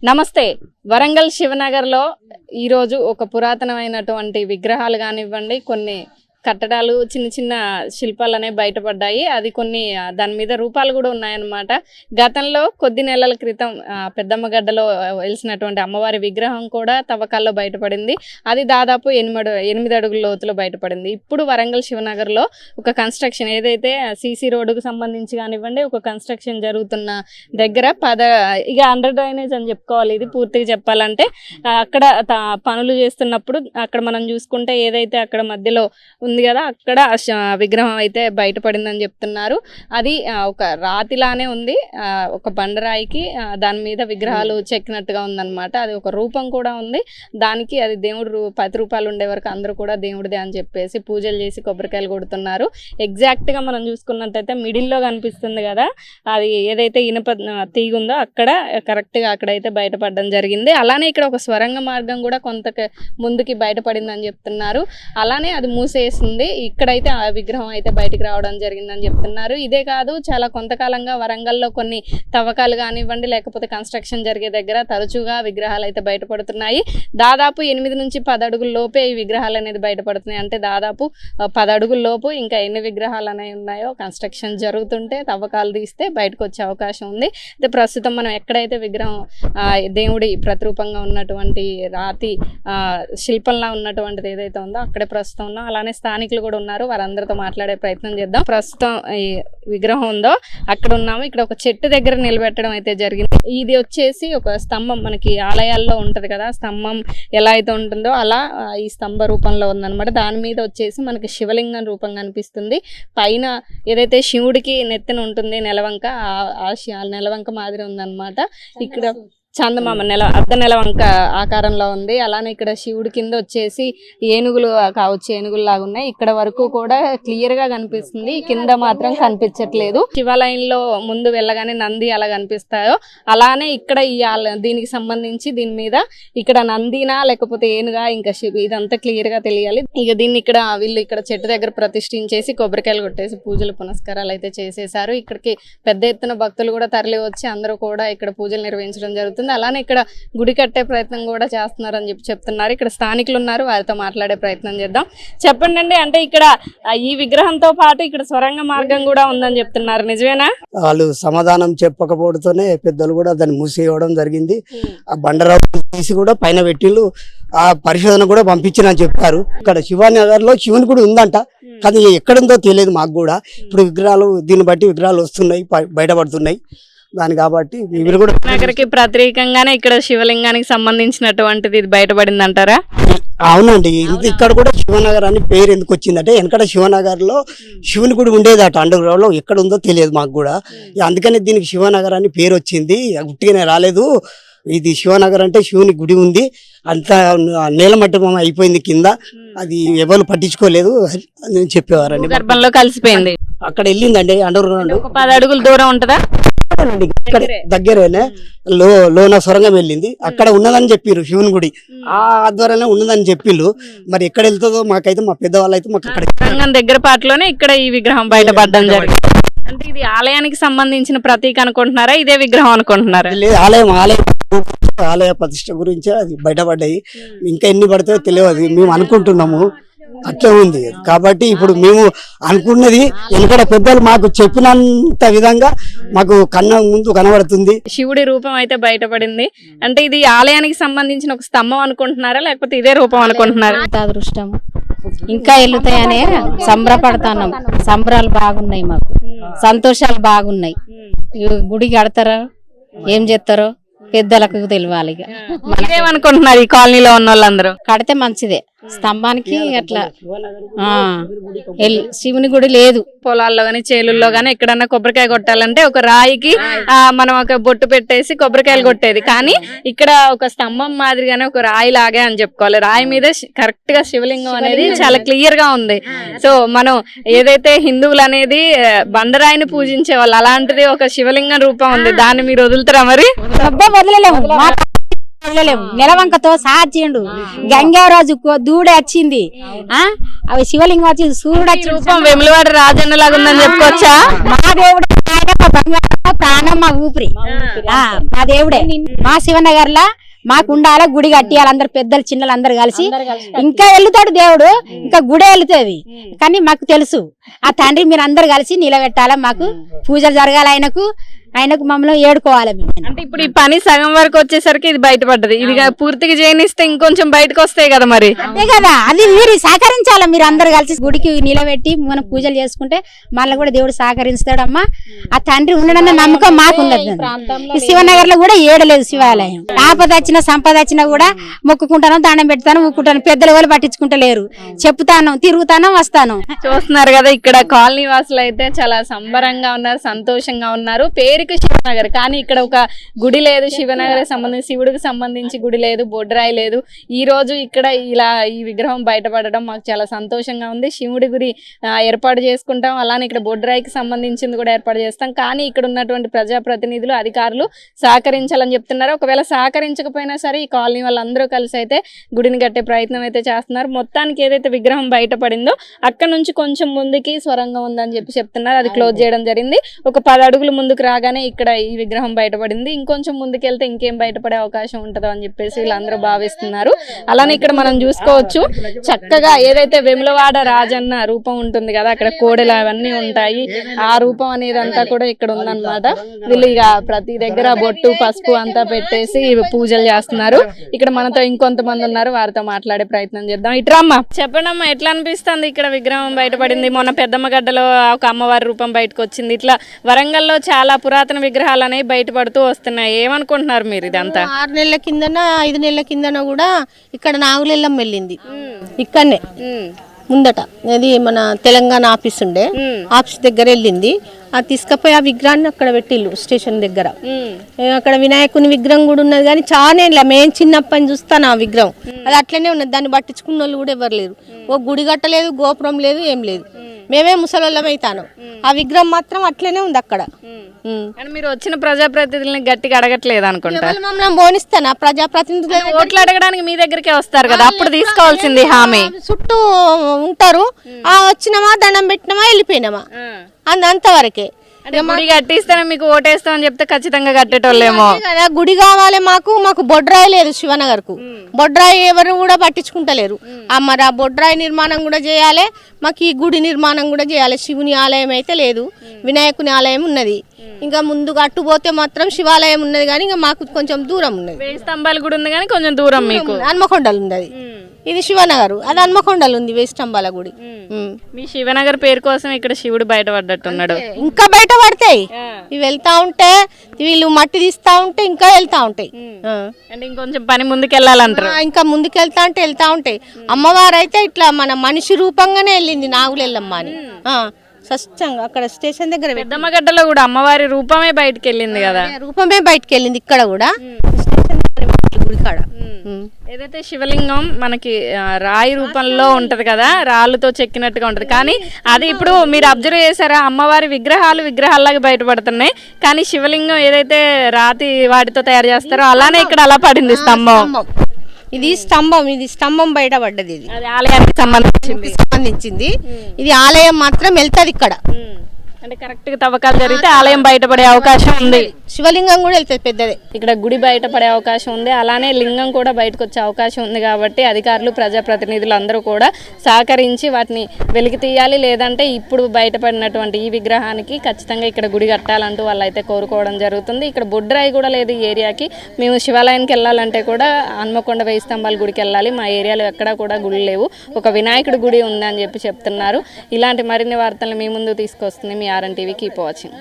నమస్తే. వరంగల్ శివనగర్ లో ఈ రోజు ఒక పురాతనమైనటువంటి విగ్రహాలు కానివ్వండి, కొన్ని కట్టడాలు, చిన్న చిన్న శిల్పాలు అనేవి బయటపడ్డాయి. అది కొన్ని దాని మీద రూపాలు కూడా ఉన్నాయన్నమాట. గతంలో కొద్ది నెలల క్రితం పెద్దమ్మ గడ్డలో వెలిసినటువంటి అమ్మవారి విగ్రహం కూడా తవ్వకాల్లో బయటపడింది. అది దాదాపు 8 అడుగుల లోతులో బయటపడింది. ఇప్పుడు వరంగల్ శివనగర్లో ఒక కన్స్ట్రక్షన్ ఏదైతే సీసీ రోడ్డుకు సంబంధించి కానివ్వండి, ఒక కన్స్ట్రక్షన్ జరుగుతున్న దగ్గర ఇక అండర్ డ్రైనేజ్ అని చెప్పుకోవాలి. ఇది పూర్తిగా చెప్పాలంటే అక్కడ పనులు చేస్తున్నప్పుడు అక్కడ మనం చూసుకుంటే ఏదైతే అక్కడ మధ్యలో ఉంది కదా, అక్కడ విగ్రహం అయితే బయటపడిందని చెప్తున్నారు. అది ఒక రాతిలానే ఉంది, ఒక బండరాయికి దాని మీద విగ్రహాలు చెక్కినట్టుగా ఉందన్నమాట. అది ఒక రూపం కూడా ఉంది. దానికి అది దేవుడు 10 రూపాయలు ఉండే వరకు అందరూ కూడా దేవుడిదే అని చెప్పేసి పూజలు చేసి కొబ్బరికాయలు కొడుతున్నారు. ఎగ్జాక్ట్గా మనం చూసుకున్నట్టయితే మిడిల్లో కనిపిస్తుంది కదా, అది ఏదైతే ఇనుప తీగ ఉందో అక్కడ కరెక్ట్గా అక్కడైతే బయటపడడం జరిగింది. అలానే ఇక్కడ ఒక స్వరంగ మార్గం కూడా కొంత ముందుకి బయటపడిందని చెప్తున్నారు. అలానే అది మూసేసింది. ఇక్కడైతే ఆ విగ్రహం అయితే బయటికి రావడం జరిగిందని చెప్తున్నారు. ఇదే కాదు, చాలా కొంతకాలంగా వరంగల్లో కొన్ని తవ్వకాలు కానివ్వండి, లేకపోతే కన్స్ట్రక్షన్ జరిగే దగ్గర తరచుగా విగ్రహాలు అయితే బయటపడుతున్నాయి. దాదాపు 8 నుంచి 10 అడుగుల లోపే ఈ విగ్రహాలు అనేది బయటపడుతున్నాయి. అంటే దాదాపు 10 అడుగుల లోపు ఇంకా ఎన్ని విగ్రహాలు అనేవి ఉన్నాయో కన్స్ట్రక్షన్ జరుగుతుంటే తవ్వకాలు తీస్తే బయటకు వచ్చే అవకాశం ఉంది. అయితే ప్రస్తుతం మనం ఎక్కడైతే విగ్రహం దేవుడి ప్రతిరూపంగా ఉన్నటువంటి రాతి శిల్పంలా ఉన్నటువంటిది ఏదైతే ఉందో అక్కడే ప్రస్తుతం ఉన్నాం. అలానే స్థానికులు కూడా ఉన్నారు, వారందరితో మాట్లాడే ప్రయత్నం చేద్దాం. ప్రస్తుతం ఈ విగ్రహం ఉందో అక్కడ ఉన్నాము. ఇక్కడ ఒక చెట్టు దగ్గర నిలబెట్టడం అయితే జరిగింది. ఇది వచ్చేసి ఒక స్తంభం, మనకి ఆలయాల్లో ఉంటది కదా స్తంభం ఎలా అయితే ఉంటుందో అలా ఈ స్తంభ రూపంలో ఉందన్నమాట. దాని మీద వచ్చేసి మనకి శివలింగం రూపం కనిపిస్తుంది. పైన ఏదైతే శివుడికి నెత్తిన ఉంటుంది నెలవంక, ఆ నెలవంక మాదిరి ఉందన్నమాట. ఇక్కడ చందమామ అర్ధ నెలవంక ఆకారంలో ఉంది. అలానే ఇక్కడ శివుడి కింద వచ్చేసి ఏనుగులు కావచ్చు, ఏనుగులు ఉన్నాయి. ఇక్కడ వరకు కూడా క్లియర్ గా కనిపిస్తుంది, కింద మాత్రం కనిపించట్లేదు. శివాలయంలో ముందు వెళ్ళగానే నంది అలా కనిపిస్తాయో అలానే ఇక్కడ దీనికి సంబంధించి దీని మీద ఇక్కడ నందినా లేకపోతే ఏనుగా ఇంకా ఇదంతా క్లియర్ గా తెలియాలి. ఇక దీన్ని ఇక్కడ వీళ్ళు ఇక్కడ చెట్టు దగ్గర ప్రతిష్ఠించేసి కొబ్బరికాయలు కొట్టేసి పూజలు పునస్కారాలు అయితే చేసేసారు. ఇక్కడికి పెద్ద ఎత్తున భక్తులు కూడా తరలి వచ్చి అందరూ కూడా ఇక్కడ పూజలు నిర్వహించడం జరుగుతుంది. అలానే ఇక్కడ గుడి కట్టే ప్రయత్నం కూడా చేస్తున్నారని చెప్తున్నారు. ఇక్కడ స్థానికులు ఉన్నారు, వారితో మాట్లాడే ప్రయత్నం చేద్దాం. చెప్పండి అండి, అంటే ఇక్కడ ఈ విగ్రహంతో పాటు ఇక్కడ స్వరంగ మార్గం కూడా ఉందని చెప్తున్నారు, నిజమేనా? వాళ్ళు సమాధానం చెప్పకపోవడంతోనే పెద్దలు కూడా దాన్ని మూసేయడం జరిగింది. ఆ బండరావు తీసి కూడా పైన పెట్టిళ్ళు, ఆ పరిశోధన కూడా పంపించినని చెప్పారు. ఇక్కడ శివానగర్ లో శివుని గుడి ఉందంట, కానీ ఎక్కడుందో తెలియదు మాకు కూడా. ఇప్పుడు విగ్రహాలు దీన్ని బట్టి విగ్రహాలు వస్తున్నాయి, బయటపడుతున్నాయి. దాని కాబట్టి మీరు కూడా నగరికి ప్రత్యేకంగానే ఇక్కడ శివలింగానికి సంబంధించినటువంటిది ఇది బయటపడింది అంటారా? అవునండి. ఇక్కడ కూడా శివనగర్ అని పేరు ఎందుకు వచ్చిందంటే వెనకట శివనగర్ లో శివుని గుడి ఉండేదట, అండర్ గ్రౌండ్ లో ఎక్కడ ఉందో తెలియదు మాకు కూడా. అందుకని దీనికి శివనగర్ అని పేరు వచ్చింది, గుట్టిగానే రాలేదు. ఇది శివనగర్ అంటే శివుని గుడి ఉంది, అంత నేలమట్టం అయిపోయింది కింద, అది ఎవరు పట్టించుకోలేదు అని చెప్పేవారండి. గర్భంలో కలిసిపోయింది. అక్కడ వెళ్ళిందండి అండర్ గ్రౌండ్. 10 అడుగుల దూరం ఉంటుందా? దగ్గరేనే లోన సొరంగం వెళ్ళింది, అక్కడ ఉన్నదని చెప్పిర్రు శివుని గుడి, ఆ ద్వారానే ఉన్నదని చెప్పిళ్ళు. మరి ఎక్కడ వెళ్తుందో మాకైతే, మా పెద్దవాళ్ళు అయితే మాకు అక్కడ సొరంగం దగ్గర పాటలోనే ఇక్కడ ఈ విగ్రహం బయటపడడం జరిగింది. అంటే ఇది ఆలయానికి సంబంధించిన ప్రతీక అనుకుంటున్నారా, ఇదే విగ్రహం అనుకుంటున్నారా? ఆలయ ప్రతిష్ట గురించి అది బయటపడ్డాయి. ఇంకా ఎన్ని పడతాయో తెలియదు, మేము అనుకుంటున్నాము అట్లా ఉంది. కాబట్టి ఇప్పుడు మేము అనుకున్నది వెనకడ పెద్దలు మాకు చెప్పినంత విధంగా మాకు ముందు కనబడుతుంది. శివుడి రూపం అయితే బయటపడింది. అంటే ఇది ఆలయానికి సంబంధించిన ఒక స్తంభం అనుకుంటున్నారా, లేకపోతే ఇదే రూపం అనుకుంటున్నారా? అదృష్టం ఇంకా వెళ్తాయనే సంబరపడతాం. సంబరాలు బాగున్నాయి, మాకు సంతోషాలు బాగున్నాయి. గుడి కడతారో ఏం చేస్తారో పెద్దలకు తెలియాలి. అనుకుంటున్నారు ఈ కాలనీలో ఉన్న వాళ్ళందరూ కడితే మంచిదే. స్తంభానికి అట్లా శివుని గుడి లేదు. పొలాల్లో గానీ చేలుల్లో గానీ ఎక్కడన్నా కొబ్బరికాయ కొట్టాలంటే ఒక రాయికి మనం ఒక బొట్టు పెట్టేసి కొబ్బరికాయలు కొట్టేది, కానీ ఇక్కడ ఒక స్తంభం మాదిరిగానే ఒక రాయి లాగే అని చెప్పుకోవాలి. రాయి మీద కరెక్ట్ గా శివలింగం అనేది చాలా క్లియర్ గా ఉంది. సో మనం ఏదైతే హిందువులు అనేది బండరాయిని పూజించే వాళ్ళు, అలాంటిది ఒక శివలింగం రూపం ఉంది. దాన్ని మీరు వదులుతారా? మరి నెలవంకతో సాధ్యండు, గంగారాజు దూడ వచ్చింది, అవి శివలింగం వచ్చి సూర్యుడు వచ్చి వేములవాడ రాజన్న లాగా ఉందని చెప్పుకోవచ్చా? మా దేవుడు మా బంగారం, మా ప్రాణం, మా ఊపిరి. మా దేవుడే. మా శివనగర్ లా మాకు ఉండాలి, గుడి కట్టియాలి, అందరు పెద్దలు చిన్నలు అందరు కలిసి. ఇంకా వెళ్తాడు దేవుడు, ఇంకా గుడే వెళ్తుంది. కానీ మాకు తెలుసు ఆ తండ్రి మీరు అందరు కలిసి నిలబెట్టాలి, మాకు పూజలు జరగాలి, ఆయనకు మమ్మల్ని ఏడుకోవాలి. అంటే ఇప్పుడు ఈ పని సగం వరకు వచ్చేసరికి ఇది బయటపడ్డది. ఇది పూర్తిగా చేయనిస్తే ఇంకొంచెం బయటకు వస్తాయి కదా మరి. అంతే కదా, అది మీరు సహకరించాలి. మీరు అందరు కలిసి గుడికి నిలబెట్టి మనం పూజలు చేసుకుంటే మళ్ళీ కూడా దేవుడు సహకరిస్తాడమ్మా. ఆ తండ్రి ఉండడన్న నమ్మకం మాకున్నది. ఈ శివనగర్ లో కూడా ఏడలేదు శివాలయం. ఆపద వచ్చినా సంపద వచ్చినా కూడా మొక్కుకుంటాను, దండం పెడతాను, ఊక్కుంటాను. పెద్దలు వాళ్ళు పట్టించుకుంటలేరు. చెప్తాను, తిరుగుతాను, వస్తాను. చూస్తున్నారు కదా, ఇక్కడ కాలనీ వాసులు అయితే చాలా సంబరంగా ఉన్నారు, సంతోషంగా ఉన్నారు. పేరుకి శివనగర్, కానీ ఇక్కడ ఒక గుడి లేదు. శివనగర్ సంబంధించి శివుడికి సంబంధించి గుడి లేదు, బొడ్రాయి లేదు. ఈ రోజు ఇక్కడ ఇలా ఈ విగ్రహం బయటపడడం మాకు చాలా సంతోషంగా ఉంది. శివుడి గుడి ఏర్పాటు చేసుకుంటాం, అలానే ఇక్కడ బొడ్రాయికి సంబంధించింది కూడా ఏర్పాటు చేస్తాం. కానీ ఇక్కడ ఉన్నటువంటి ప్రజాప్రతినిధులు, అధికారులు సహకరించాలని చెప్తున్నారు. ఒకవేళ సహకరించకపోయినా సరే ఈ కాలనీ వాళ్ళందరూ కలిసి అయితే గుడిని కట్టే ప్రయత్నం అయితే చేస్తున్నారు. మొత్తానికి ఏదైతే విగ్రహం బయటపడిందో అక్కడ నుంచి కొంచెం ముందుకి స్వరంగం ఉందని చెప్తున్నారు. అది క్లోజ్ చేయడం జరిగింది. ఒక 10 అడుగులు ముందుకు రాగానే ఇక్కడ ఈ విగ్రహం బయటపడింది. ఇంకొంచెం ముందుకెళ్తే ఇంకేం బయటపడే అవకాశం ఉంటుందో అని చెప్పేసి వీళ్ళందరూ భావిస్తున్నారు. అలానే ఇక్కడ మనం చూసుకోవచ్చు, చక్కగా ఏదైతే వేములవాడ రాజన్న రూపం ఉంటుంది కదా, అక్కడ కోడెలు అవన్నీ ఉంటాయి. ఆ రూపం అనేది అంతా కూడా ఇక్కడ ఉందన్నమాట. వీళ్ళు ఇక ప్రతి దగ్గర బొట్టు పసుపు అంతా పెట్టేసి పూజలు చేస్తున్నారు. ఇక్కడ మనతో ఇంకొంతమంది ఉన్నారు, వారితో మాట్లాడే ప్రయత్నం చేద్దాం. ఇట్రమ్మా, చెప్పండి అమ్మా, ఎట్లా అనిపిస్తుంది ఇక్కడ విగ్రహం బయటపడింది? మొన్న పెద్దమ్మ గడ్డలో ఒక అమ్మవారి రూపం బయటకు వచ్చింది. ఇట్లా వరంగల్లో చాలా పురాతన విగ్రహాలు అనేవి బయటపడుతూ వస్తున్నాయి. ఏమనుకుంటున్నారు మీరు ఇదంతా? 6 నెలల కిందన 5 నెలల కిందన కూడా ఇక్కడ నాగులెల్లం వెళ్ళింది. ఇక్కడనే ముందట అది మన తెలంగాణ ఆఫీస్ ఉండే, ఆఫీస్ దగ్గర వెళ్ళింది. అది తీసుకపోయి ఆ విగ్రహాన్ని అక్కడ పెట్టిల్లు స్టేషన్ దగ్గర. అక్కడ వినాయకుని విగ్రహం కూడా ఉన్నది, కానీ చాలా మేము చిన్నప్పని చూస్తాను ఆ విగ్రహం. అది అట్లనే ఉన్నది, దాన్ని పట్టించుకున్న వాళ్ళు కూడా ఎవరు లేరు. ఓ గుడి కట్టలేదు, గోపురం లేదు, ఏం లేదు. మేమే ముసలోళ్ళం అవుతాను. ఆ విగ్రహం మాత్రం అట్లనే ఉంది అక్కడ. మీరు వచ్చిన ప్రజాప్రతినిధులని గట్టిగా అడగట్లేదు అనుకుంటా. మమ్మల్ని బోనిస్తానా ప్రజాప్రతినిధులు? ఓట్లు అడగడానికి మీ దగ్గరికే వస్తారు కదా, అప్పుడు తీసుకోవాల్సింది హామీ. చుట్టూ ఉంటారు, వచ్చినామా దండం పెట్టినామా వెళ్ళిపోయినామా, అంతవరకే. గుడి కట్టిస్తేనే మీకు ఓటేస్తామని చెప్తే ఖచ్చితంగా కట్టేటోళ్ళేమో కదా. గుడి కావాలి మాకు బొడ్రాయి లేదు శివనగర్ కు. బొడ్రాయి ఎవరు కూడా పట్టించుకుంటలేరు. మరి ఆ బొడ్రాయి నిర్మాణం కూడా చేయాలి, మాకు ఈ గుడి నిర్మాణం కూడా చేయాలి. శివుని ఆలయం అయితే లేదు, వినాయకుని ఆలయం ఉన్నది. ఇంకా ముందుగా అట్టుపోతే మాత్రం శివాలయం ఉన్నది, కానీ ఇంకా మాకు కొంచెం దూరం ఉన్నది. 1000 స్తంభాలు కూడా ఉంది, కానీ కొంచెం దూరం మీకు. హన్మకొండలు ఉంది, ఇది శివనగర్, అది హన్మకొండలు ఉంది 1000 స్తంభాల గుడి. మీ శివనగర్ పేరు కోసం ఇక్కడ శివుడు బయటపడ్డట్టున్నాడు. ఇంకా బయట పడతాయి ఇవి, వెళ్తా ఉంటే వీళ్ళు మట్టి తీస్తా ఉంటే ఇంకా వెళ్తా ఉంటాయి. అంటే ఇంకొంచెం పని ముందుకెళ్ళాలంటారు. ఇంకా ముందుకెళ్తా అంటే వెళ్తా ఉంటాయి. అమ్మవారు అయితే ఇట్లా మన మనిషి రూపంగానే వెళ్ళింది నాగులెల్లమ్మ అని. స్పష్టంగా అక్కడ స్టేషన్ దగ్గర పెద్దమ్మగడ్డలో కూడా అమ్మవారి రూపమే బయటకు వెళ్ళింది కదా, రూపమే బయటకు వెళ్ళింది. ఇక్కడ కూడా గుడికాడ ఏదైతే శివలింగం మనకి రాయి రూపంలో ఉంటది కదా, రాళ్ళతో చెక్కినట్టుగా ఉంటది. కానీ అది ఇప్పుడు మీరు అబ్జర్వ్ చేశారా, అమ్మవారి విగ్రహాల్లాగా బయటపడుతున్నాయి, కానీ శివలింగం ఏదైతే రాతి వాటితో తయారు చేస్తారో అలానే ఇక్కడ అలా పడింది స్తంభం. ఇది స్తంభం బయటపడ్డది. ఇది ఆలయానికి సంబంధించింది. ఇది ఆలయం మాత్రం వెళ్తుంది ఇక్కడ. అంటే కరెక్ట్ గా తవ్వకాలు జరిగితే ఆలయం బయటపడే అవకాశం ఉంది. శివలింగం కూడా వెళ్తుంది పెద్దదే. ఇక్కడ గుడి బయటపడే అవకాశం ఉంది, అలానే లింగం కూడా బయటకు వచ్చే అవకాశం ఉంది. కాబట్టి అధికారులు, ప్రజాప్రతినిధులు అందరూ కూడా సహకరించి వాటిని వెలికి తీయాలి. లేదంటే ఇప్పుడు బయటపడినటువంటి ఈ విగ్రహానికి ఖచ్చితంగా ఇక్కడ గుడి కట్టాలంటూ వాళ్ళైతే కోరుకోవడం జరుగుతుంది. ఇక్కడ బొడ్రాయి కూడా లేదు ఈ ఏరియాకి. మేము శివాలయానికి వెళ్ళాలంటే కూడా హన్మకొండ 1000 స్తంభాల గుడికి వెళ్ళాలి. మా ఏరియాలో ఎక్కడా కూడా గుడి లేవు, ఒక వినాయకుడి గుడి ఉందని చెప్తున్నారు. ఇలాంటి మరిన్ని వార్తలు మీ ముందు తీసుకొస్తుంది మీ RN TV. Keep watching.